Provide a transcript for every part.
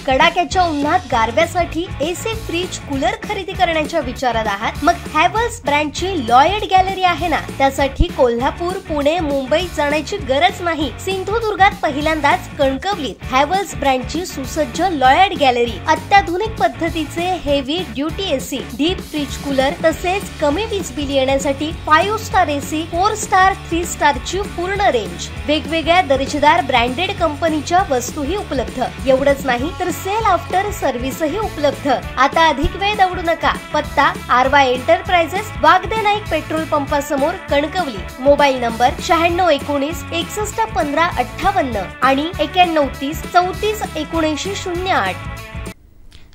कडाक्याच्या उन्हात गारव्यासाठी AC, fridge, cooler खरेदी करण्याच्या विचारात आहात? मग हॅवेल्स ब्रँडची लॉयड गॅलरी आहे ना, त्यासाठी कोल्हापूर, पुणे, मुंबई जाण्याची गरज नाही. सिंधुदुर्गात पहिल्यांदाच कणकवलीत हॅवेल्स ब्रँडची सुसज्ज लॉयड गॅलरी, अत्याधुनिक पद्धतीचे heavy duty AC, deep freeze, cooler तसेच कमी वीज बिल येण्यासाठी 5 स्टार एसी, 4 स्टार, 3 स्टारची पूर्ण रेंज. वेगवेगळ्या दर्जेदार ब्रँडेड कंपनीच्या वस्तूही उपलब्ध. एवढंच नाही तर सेल आफ्टर सर्व्हिसही उपलब्ध. आता अधिक वेळ दवडू नका. पत्ता RY enterprises, Wagde Naik petrol पंपासमोर, कणकवली. मोबाईल नंबर 9619 61 15 58 आणि 9130 34 79 08.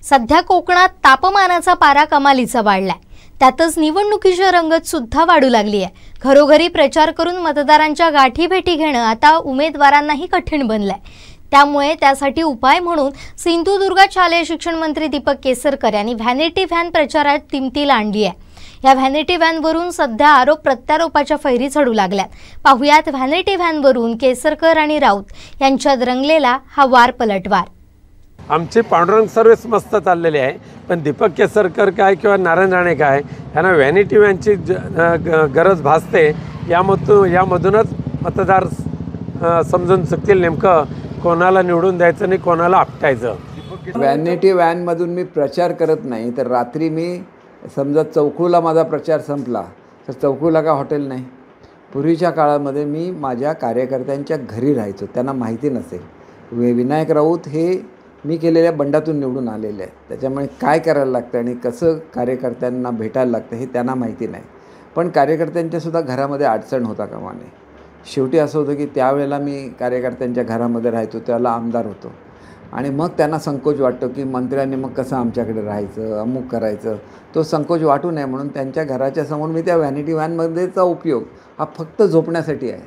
सध्या कोकणात तापमानाचा पारा कमालीचा वाढलाय. त्यातच निवडणुकीची रंगत सुद्धा वाढू लागली आहे. घरोघरी प्रचार करून मतदारांच्या गाठीभेटी घेणं आता उमेदवारांनाही कठीण बनलंय. त्यामुळे त्यासाठी उपाय म्हणून सिंधुदुर्गात शालेय शिक्षण मंत्री दीपक केसरकर यांनी व्हॅनिटी व्हॅन प्रचारात तिमतीला आणली आहे. या व्हॅनिटी व्हॅनवरून सध्या आरोप प्रत्यारोपाच्या फैरी चढू लागल्यात. पाहुयात व्हॅनिटी व्हॅनवरून केसरकर आणि राऊत यांच्यात रंगलेला हा वार पलटवार. आमची पांडुरंग सर्व्हिस मस्त चाललेली आहे, पण दीपक केसरकर काय किंवा नारायण राणे काय यांना व्हॅनिटी व्हॅनची गरज भासते. यामधूनच मतदार समजून चुकतील नेमकं कोणाला निवडून द्यायचं आणि कोणाला आपटायचं. व्हॅनिटी व्हॅनमधून मी प्रचार करत नाही. तर रात्री मी समजा चौकूला माझा प्रचार संपला तर चौकूला का हॉटेल नाही. पूर्वीच्या काळामध्ये मी माझ्या कार्यकर्त्यांच्या घरी राहायचो, त्यांना माहिती नसेल. विनायक राऊत हे मी केलेल्या बंडातून निवडून आलेले आहे. त्याच्यामुळे काय करायला लागतं आणि कसं कार्यकर्त्यांना भेटायला लागतं हे त्यांना माहिती नाही. पण कार्यकर्त्यांच्यासुद्धा घरामध्ये अडचण होता कामा नये. शेवटी असं होतं की त्यावेळेला मी कार्यकर्त्यांच्या घरामध्ये राहायचो, त्याला आमदार होतो आणि मग त्यांना संकोच वाटतो की मंत्र्यांनी मग कसं आमच्याकडे राहायचं, अमुक करायचं. तो संकोच वाटू नये म्हणून त्यांच्या घराच्या समोर मी त्या व्हॅनिटी व्हॅनमध्येचा उपयोग हा फक्त झोपण्यासाठी आहे,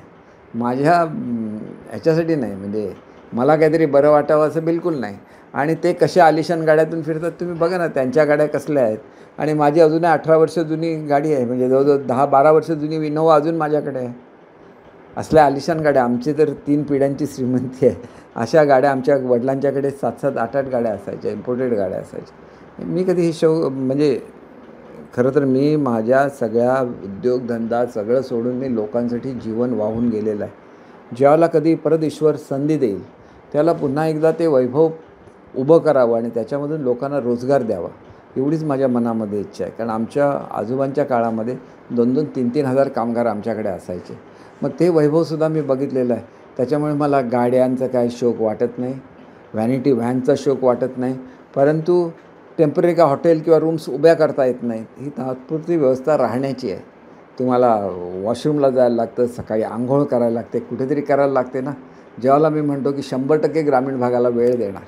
माझ्या ह्याच्यासाठी नाही. म्हणजे मला काहीतरी बरं वाटावं असं बिलकुल नाही. आणि ते कशा आलिशान गाड्यातून फिरतात तुम्ही बघा ना, त्यांच्या गाड्या कसल्या आहेत. आणि माझी अजूनही 18 वर्ष जुनी गाडी आहे, म्हणजे जवळजवळ 10-12 वर्ष जुनी इनोवा अजून माझ्याकडे आहे. असल्या आलिशान गाड्या, आमची तर 3 पिढ्यांची श्रीमंती आहे. अशा गाड्या आमच्या वडिलांच्याकडे 7-7, 8-8 गाड्या असायच्या, इम्पोर्टेड गाड्या असायच्या. मी कधी हे म्हणजे खरं तर मी माझ्या सगळ्या उद्योगधंदा सगळं सोडून मी लोकांसाठी जीवन वाहून गेलेलं आहे. ज्याला कधी परत ईश्वर संधी देईल त्याला पुन्हा एकदा ते वैभव उभं करावं आणि त्याच्यामधून लोकांना रोजगार द्यावा, एवढीच माझ्या मनामध्ये इच्छा आहे. कारण आमच्या आजोबांच्या काळामध्ये 2-2, 3-3 हजार कामगार आमच्याकडे असायचे. मग ते वैभवसुद्धा मी बघितलेलं आहे. त्याच्यामुळे मला गाड्यांचा काय शौक वाटत नाही, व्हॅनिटी व्हॅनचा शौक वाटत नाही. परंतु टेम्पररी का हॉटेल किंवा रूम्स उभ्या करता येत नाहीत. ही तात्पुरती व्यवस्था राहण्याची आहे. तुम्हाला वॉशरूमला जायला लागतं, सकाळी आंघोळ करायला लागते, कुठेतरी करायला लागते ना. ज्यावेळेला मी म्हणतो की 100% ग्रामीण भागाला वेळ देणार,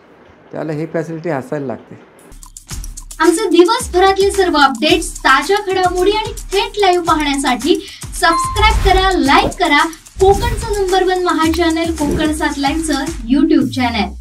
त्याला ही फॅसिलिटी असायला लागते. आमचे दिवसभरातले सर्व अपडेट्स, ताज्या घडामोडी आणि थेट लाईव्ह पाहण्यासाठी सबस्क्राईब करा, लाईक करा कोकणचं नंबर 1 महा चॅनल कोकण 7 लाईव्हचं YouTube चॅनल.